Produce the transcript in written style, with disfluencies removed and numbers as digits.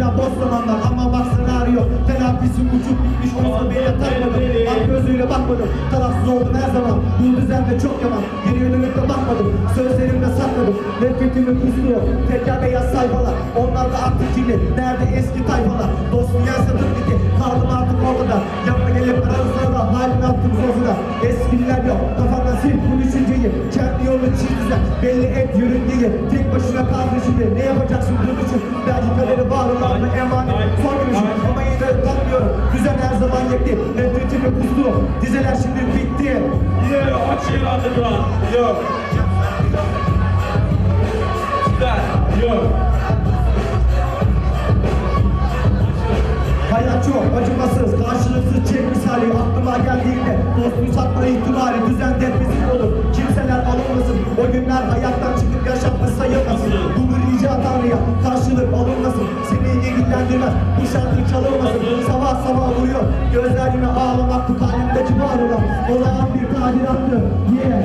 hala boş zamanlar ama bak senaryo telafisi uçup gitmiş olsa bile takmadım. Ak gözüyle bakmadım, tarafsız oldum her zaman. Bu düzende çok yaman, geriye dönüp de bakmadım. Sözlerimle sakladım, nefretimi kusuyor. Tekrar beyaz sayfalar, onlar da artık kirli. Nerede eski tayfalar, dostum yansıdım gitti. Kaldım artık ortada, yanına gelip aranızda da halini attım sofrada. Eskiler yok, kafandan sil bu düşünceyi. Kendi yolunu çizdiler, belli et yörüngeyi. Tek başına kaldı şimdi, ne yapacaksın bunun için? Belki kaderi var olan da emanet. Son görüşüm ama yine tanımıyorum. Düzen her zaman yekti, nefretimi kustu. Dizeler şimdi bitti. Yeah, açın underground. Yo. Yo. Hayat çok acımasız, karşılıksız çek misali. Aklıma geldiğinde dostluğu satma ihtimali. Düzen depresif olur, kimseler alınmasın. O günler hayattan çıkıp yaşanmış sayılmasın. Bunu rica Tanrı'ya karşılık alınmasın. Seni ilgilendirmez, bu şarkı çalınmasın. Sabah sabah vuruyor, gözler yine ağlamaklı. Kalbimdeki var olan olağan bir tadilattı. Yeah.